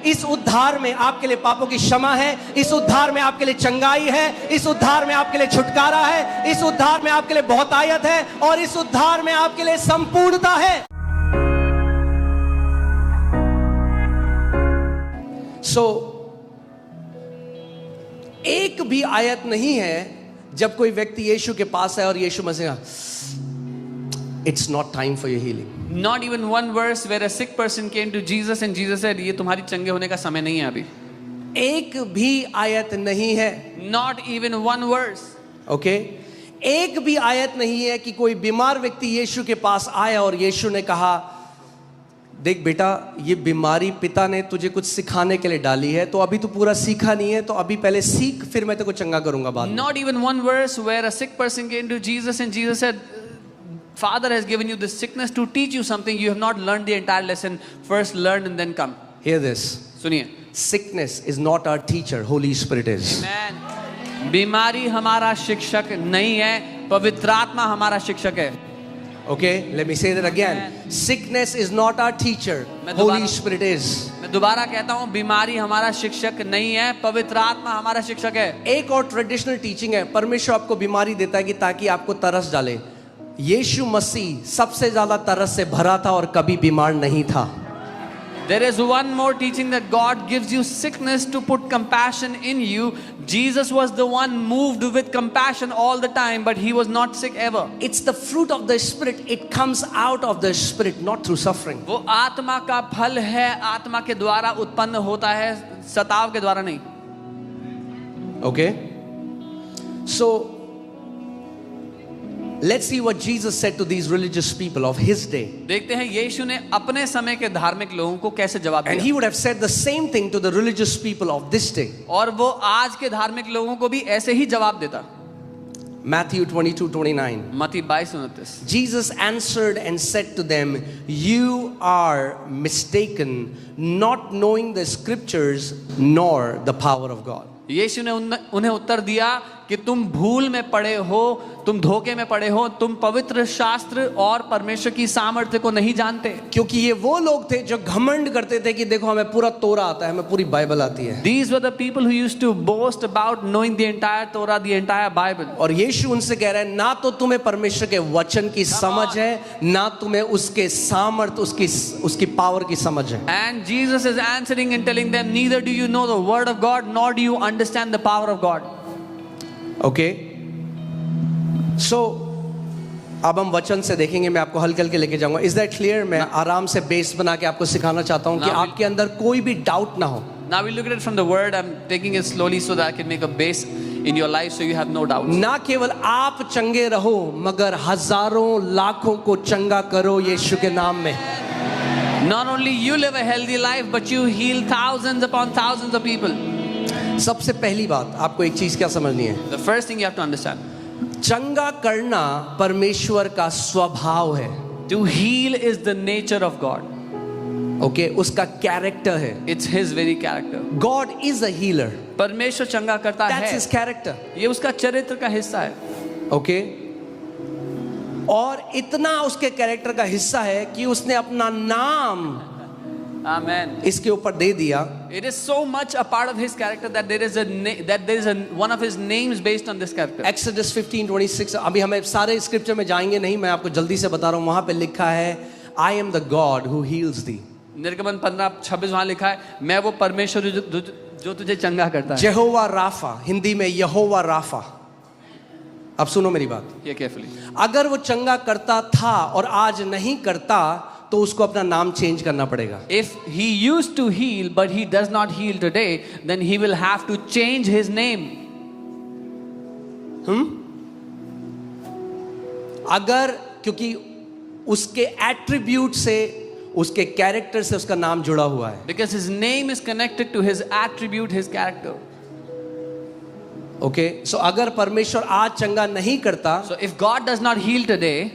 इस उद्धार में आपके लिए पापों की क्षमा है, इस उद्धार में आपके लिए चंगाई है, इस उद्धार में आपके लिए छुटकारा है, इस उद्धार में आपके लिए बहुतायत है और इस उद्धार में आपके लिए संपूर्णता है। एक भी आयत नहीं है जब कोई व्यक्ति यीशु के पास है और यीशु मसीह, it's not time for your healing. Not even one verse where a sick person came to Jesus and Jesus said, ये तुम्हारी चंगे होने का समय नहीं है अभी। एक भी आयत नहीं है। Not even one verse. Okay एक भी आयत नहीं है कि कोई बीमार व्यक्ति यीशु के पास आया और यीशु ने कहा, देख बेटा, ये बीमारी पिता ने तुझे कुछ सिखाने के लिए डाली है, तो अभी तू पूरा सीखा नहीं है, तो अभी पहले सीख, फिर मैं तेरे को चंगा करूंगा बाद में। Not even one verse where a sick person came to Jesus and Jesus said, Father has given you this sickness to teach you something. You have not learned the entire lesson. First learn and then come. Hear this. सुनिए. Sickness is not our teacher. Holy Spirit is. Amen. बीमारी हमारा शिक्षक नहीं है, पवित्र आत्मा हमारा शिक्षक है। Okay, let me say that again. Sickness is not our teacher. Holy Spirit is. मैं दोबारा कहता हूँ, बीमारी हमारा शिक्षक नहीं है, पवित्र आत्मा हमारा शिक्षक है। एक और ट्रेडिशनल टीचिंग है, परमेश्वर आपको बीमारी देता है कि ताकि आपको तरस डाले। यीशु मसीह सबसे ज्यादा तरस से भरा था और कभी बीमार नहीं था। There is one more teaching that God gives you sickness to put compassion in you. Jesus was the one moved with compassion all the time, but he was not sick ever. It's the fruit of the Spirit. It comes out of the Spirit, not through suffering. वो आत्मा का फल है, आत्मा के द्वारा उत्पन्न होता है, सताव के द्वारा नहीं। Okay? So let's see what Jesus said to these religious people of his day. देखते हैं यीशु ने अपने समय के धार्मिक लोगों को कैसे जवाब दिया। And he would have said the same thing to the religious people of this day. और वो आज के धार्मिक लोगों को भी ऐसे ही जवाब देता। Matthew 22:29. मत्ती 22:29. Jesus answered and said to them, "You are mistaken, not knowing the scriptures nor the power of God." यीशु ने उन्हें उत्तर दिया कि तुम भूल में पड़े हो, तुम धोखे में पड़े हो, तुम पवित्र शास्त्र और परमेश्वर की सामर्थ्य को नहीं जानते। क्योंकि ये वो लोग थे जो घमंड करते थे कि देखो हमें पूरा तोरा आता है, हमें पूरी बाइबल आती है। These were the people who used to boast about knowing the entire Torah, the entire Bible. और यीशु उनसे कह रहा है, ना तो तुम्हें परमेश्वर के वचन की समझ है, ना तुम्हें उसके सामर्थ, उसकी पावर की समझ है। And Jesus is answering and telling them, neither do you know the word of God, nor do you understand the power of God. Okay? So अब हम वचन से देखेंगे, मैं आपको हल्के हल्के लेके जाऊंगा। Is that clear? मैं आराम से बेस बना के आपको सिखाना चाहता हूं कि आपके अंदर कोई भी डाउट ना हो। Now we look at it from the word. I'm taking it slowly so that I can make a base in your life so you have no doubt. ना केवल आप चंगे रहो, मगर हजारों लाखों को चंगा करो यीशु के नाम में। Not only you live a healthy life, but you heal thousands upon thousands of people. सबसे पहली बात आपको एक चीज क्या समझनी है? The first thing you have to understand. चंगा करना परमेश्वर का स्वभाव है। To heal is the nature of God. Okay, उसका कैरेक्टर है। It's His very character. God is a healer. परमेश्वर चंगा करता That's है। his character. ये उसका चरित्र का हिस्सा है। ओके, और इतना उसके कैरेक्टर का हिस्सा है कि उसने अपना नाम Amen. इसके ऊपर दे दिया। It is so much a part of His character that there is one of His names based on this character. Exodus 15:26, अभी हमें सारे स्क्रिप्चर में जाएंगे नहीं, मैं आपको जल्दी से बता रहा हूँ। वहां पे लिखा है, I am the God who heals thee. निर्गमन 15:26 वहां लिखा है, मैं वो परमेश्वर जो तुझे चंगा करता है। जेहोवा राफा, हिंदी में यहोवा राफा। अब सुनो मेरी बात, ये केयरफुली। अगर वो चंगा करता था और आज नहीं करता, तो उसको अपना नाम चेंज करना पड़ेगा। If he used to heal but he does not heal today, then he will have to change his name. अगर, क्योंकि उसके एट्रीब्यूट से, उसके कैरेक्टर से उसका नाम जुड़ा हुआ है। Because his name is connected to his attribute, his character. Okay, so अगर परमेश्वर आज चंगा नहीं करता, So if God does not heal today,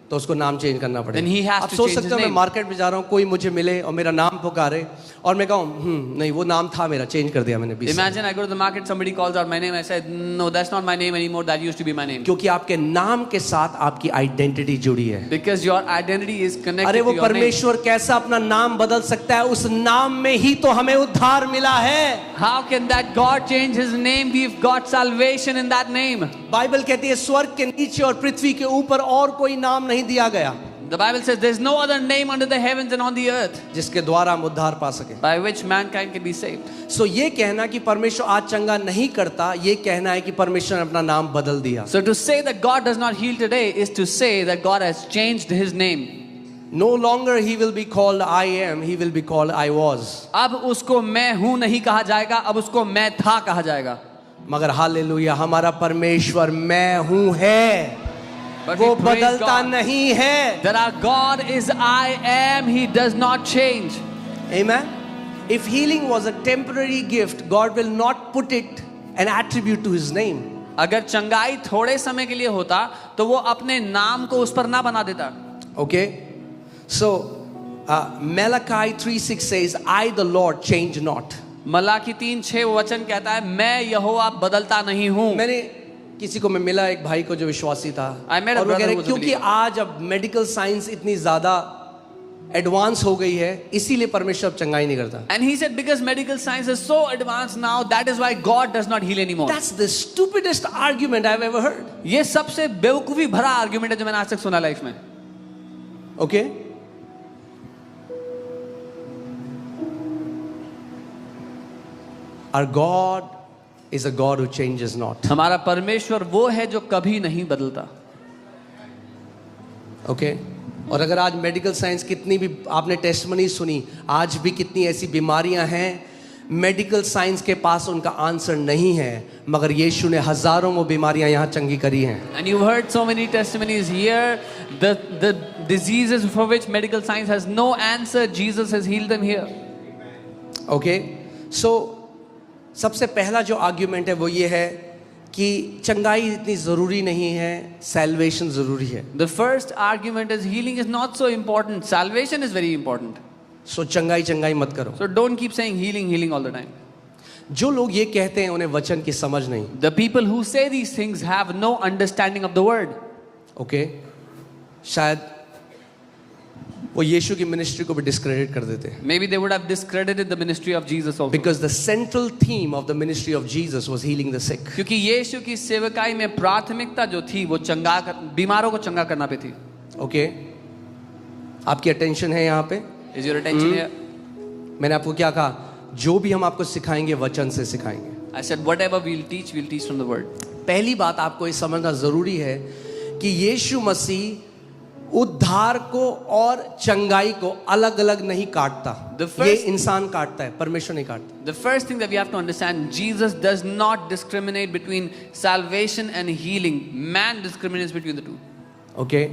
तो उसको नाम चेंज करना Then he पड़ेगा। has आप to सोच change सकते his हो मैं name. मार्केट में जा रहा हूँ, कोई मुझे मिले और मेरा नाम पुकारे और मैं कहूँ नहीं वो नाम था मेरा, चेंज कर दिया मैंने 20 साल। Imagine I go to the market, somebody calls out my name, I said, no, that's not my name anymore, that used to be my name. क्योंकि आपके नाम के साथ आपकी आइडेंटिटी जुड़ी है। Because your identity is connected अरे to वो your name. परमेश्वर कैसा अपना नाम बदल सकता है, उस नाम में ही तो हमें उद्धार मिला है। How can that God change his name? We've got salvation in that name. Bible कहती है स्वर्ग के नीचे और पृथ्वी के ऊपर और कोई नाम नहीं दिया गया The Bible says there's no other name under the heavens and on the earth जिसके द्वारा हम उद्धार पा सके। by which mankind can be saved. सो ये कहना कि परमेश्वर आज चंगा नहीं करता, ये कहना है कि परमेश्वर ने अपना नाम बदल दिया। So to say that God does not heal today is to say that God has changed his name. No longer he will be called I am, he will be called I was. अब उसको मैं हूं नहीं कहा जाएगा, अब उसको मैं था कहा जाएगा। मगर हालेलुया, हमारा परमेश्वर मैं हूं है, But वो we praise बदलता God नहीं है। that our God is I am, he does not change. Amen. If healing was a temporary gift, God will not put it an attribute to his name. अगर चंगाई थोड़े समय के लिए होता तो वो अपने नाम को उस पर ना बना देता। Okay? So, Malachi 3:6 says, I the Lord change not. Malachi 3:6 वचन कहता है मैं यहोवा बदलता नहीं हूं। मैंने किसी को मैं मिला, एक भाई को जो विश्वासी था, I met a और वो कह brother रहे who was a क्योंकि believer. आज अब मेडिकल साइंस इतनी ज्यादा एडवांस हो गई है, इसीलिए परमेश्वर अब चंगाई नहीं करता। And he said because medical science is so advanced now, that is why God does not heal anymore. That's the stupidest argument I've ever heard. ये सबसे बेवकूफी भरा आर्गुमेंट है जो मैंने आज तक सुना लाइफ में। Okay? Our God is a God who changes not. हमारा परमेश्वर वो है जो कभी नहीं बदलता। ओके और अगर आज मेडिकल साइंस कितनी भी आपने टेस्टमनी सुनी, आज भी कितनी ऐसी बीमारियां हैं मेडिकल साइंस के पास उनका आंसर नहीं है, मगर यीशु ने हजारों वो बीमारियां यहाँ चंगी करी हैं। And you've heard so many testimonies here, the diseases for which medical science has no answer, Jesus has healed them here. Okay so सबसे पहला जो आर्ग्यूमेंट है वो ये है कि चंगाई इतनी ज़रूरी नहीं है, सैल्वेशन ज़रूरी है। The first argument is healing is not so important, salvation is very important. सो चंगाई चंगाई मत करो। So don't keep saying healing, healing all the time. जो लोग ये कहते हैं उन्हें वचन की समझ नहीं। The people who say these things have no understanding of the word. Okay शायद वो यीशु की मिनिस्ट्री को भी डिस्क्रेडिट कर देते हैं। Maybe they would have discredited the ministry of Jesus also. Because the central theme of the ministry of Jesus was healing the sick. क्योंकि यीशु की सेवकाई में प्राथमिकता जो थी वो बीमारों को चंगा करना पे थी। ओके आपकी अटेंशन है यहाँ पे? Is your attention here? मैंने आपको क्या कहा, जो भी हम आपको सिखाएंगे वचन से सिखाएंगे। I said whatever we'll teach from the word. पहली बात आपको ये समझना जरूरी है कि यीशु मसीह उद्धार को और चंगाई को अलग अलग नहीं काटता। ये इंसान काटता है, परमेश्वर नहीं काटता। The first thing that we have to understand, Jesus does not discriminate between salvation and healing. Man discriminates between the two. Okay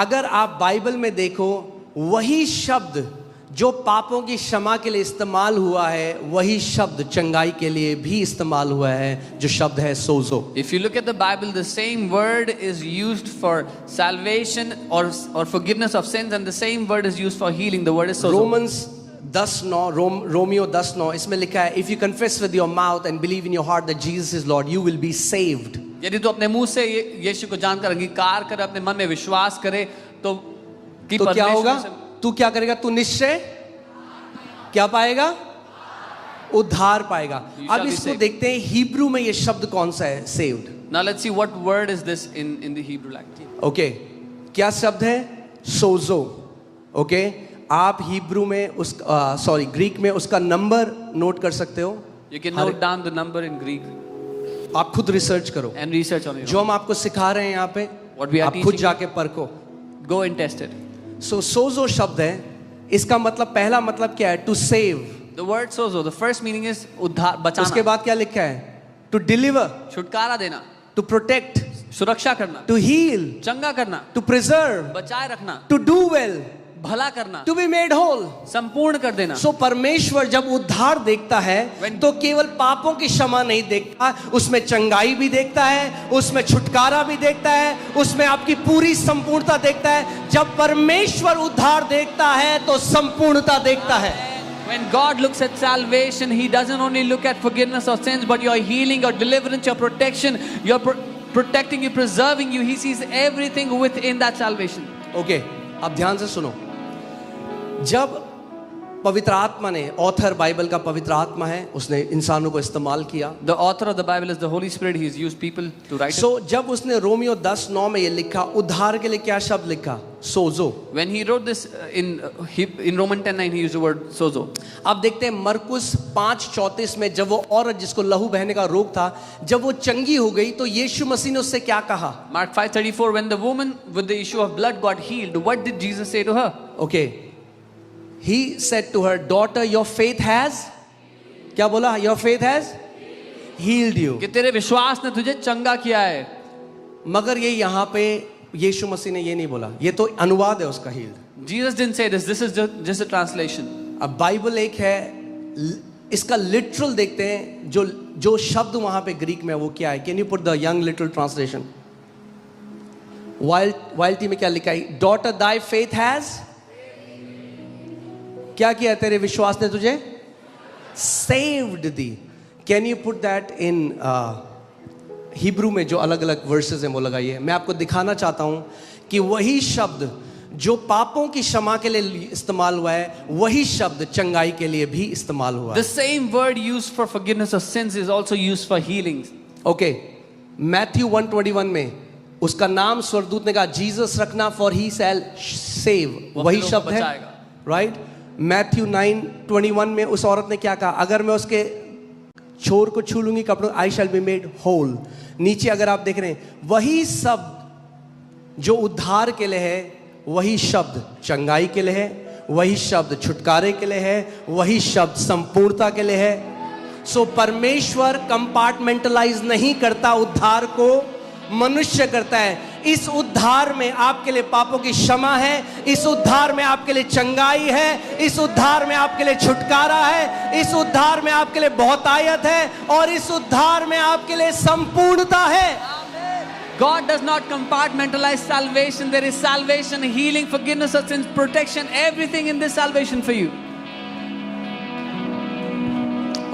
अगर आप बाइबल में देखो, वही शब्द जो पापों की क्षमा के लिए इस्तेमाल हुआ है, वही शब्द चंगाई के लिए भी इस्तेमाल हुआ है, जो शब्द है सोजो। If you look at the Bible, the same word is used for salvation or forgiveness of sins, and the same word is used for healing. The word is sozo. Romans 10:9 Romeo 10:9 इसमें लिखा है, if you confess with your mouth and believe in your heart that Jesus is Lord, you will be saved. यदि तू अपने मुंह से यीशु को जानकर अंगीकार करे, अपने मन में विश्वास करे, तो क्या होगा? तू क्या करेगा? तू निश्चय क्या पाएगा? उद्धार पाएगा। अब इसको देखते हैं हिब्रू में ये शब्द कौन सा है, saved. Now let's see what word is this in the Hebrew language. Okay क्या शब्द है? सोजो। ओके आप हिब्रू में उस ग्रीक में उसका नंबर नोट कर सकते हो। You can note down the number in Greek आप खुद रिसर्च करो and research on it. जो हम आपको सिखा रहे हैं यहाँ पे, What we are आप खुद teaching जाके परखो। Go and test it. सो सोजो शब्द है, इसका मतलब पहला मतलब क्या है? To save. The word sozo, the first meaning is उद्धार, बचाना। उसके बाद क्या लिखा है? टू डिलीवर, छुटकारा देना, टू प्रोटेक्ट, सुरक्षा करना, टू हील, चंगा करना, टू प्रिजर्व, बचाए रखना, टू डू वेल, भला करना, to be made whole. संपूर्ण कर देना. सो परमेश्वर जब उद्धार देखता है When- तो केवल पापों की क्षमा नहीं देखता, उसमें चंगाई भी देखता है, उसमें छुटकारा भी देखता है, उसमें आपकी पूरी संपूर्णता देखता है. जब परमेश्वर उद्धार देखता है तो संपूर्णता देखता है. When God looks at salvation, He doesn't only look at forgiveness of sins, but your healing, your deliverance, your protection, your protecting you, preserving you. He sees everything within that salvation. Okay, आप ध्यान से सुनो. जब पवित्र आत्मा ने, author Bible का पवित्र आत्मा है, उसने इंसानों को इस्तेमाल किया. The author of the Bible is the Holy Spirit. He has used people to write सो जब उसने रोमियो 10:9 में ये लिखा, उद्धार के लिए क्या शब्द लिखा? सोजो. it. When he wrote this in Romans 10:9, he used the word sozo. आप देखते हैं मरकुस 5:34 में, जब वो औरत जिसको लहू बहने का रोग था, जब वो चंगी हो गई तो यीशु मसीह ने उससे क्या कहा? Mark 5:34, when the woman with the issue of blood got healed, what did Jesus say to her? Okay, he said to her, daughter, your faith has, क्या बोला? your faith has healed you. कि तेरे विश्वास ने तुझे चंगा किया है. मगर ये यहाँ पे यीशु मसीह ने ये नहीं बोला, ये तो अनुवाद है उसका healed. Jesus didn't say this. This is just a translation. अब बाइबल एक है, इसका लिटरल देखते हैं, जो शब्द वहां पे ग्रीक में वो क्या है? Can you put the Young literal translation? YLT में क्या लिखा है? डॉटर दाई फेथ हैज क्या किया? तेरे विश्वास ने तुझे saved the. Can you put that in Hebrew में जो अलग अलग वर्सेस हैं वो लगाइए. मैं आपको दिखाना चाहता हूं कि वही शब्द जो पापों की क्षमा के लिए इस्तेमाल हुआ है, वही शब्द चंगाई के लिए भी इस्तेमाल हुआ है. The same word used for forgiveness of sins is also used for healing. Okay, Matthew 1:21 में उसका नाम स्वर्गदूत ने कहा जीसस रखना, फॉर ही शैल सेव. वही शब्द है, राइट? मैथ्यू 9:21 में उस औरत ने क्या कहा? अगर मैं उसके छोर को छू लूंगी कपड़ों, आई शैल बी मेड होल. नीचे अगर आप देख रहे हैं, वही शब्द जो उद्धार के लिए है, वही शब्द चंगाई के लिए है, वही शब्द छुटकारे के लिए है, वही शब्द संपूर्णता के लिए है. सो परमेश्वर कंपार्टमेंटलाइज नहीं करता, उद्धार को मनुष्य करता है. इस उद्धार में आपके लिए पापों की क्षमा है, इस उद्धार में आपके लिए चंगाई है, इस उद्धार में आपके लिए छुटकारा है, इस उद्धार में आपके लिए बहुतायत है, और इस उद्धार में आपके लिए संपूर्णता है. God does not compartmentalize salvation. There is salvation, healing, forgiveness of sins, protection, everything in this salvation for you.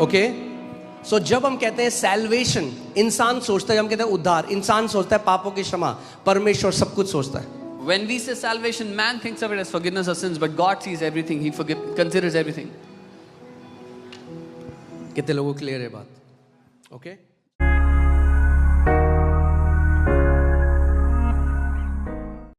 Okay, so जब हम कहते हैं सैल्वेशन, इंसान सोचता है, हम कहते हैं उद्धार, इंसान सोचता है पापों की क्षमा. परमेश्वर सब कुछ सोचता है. When we say salvation, man thinks of it as forgiveness of sins, but God sees everything. He considers everything. कितने लोगों को क्लियर है बात? ओके.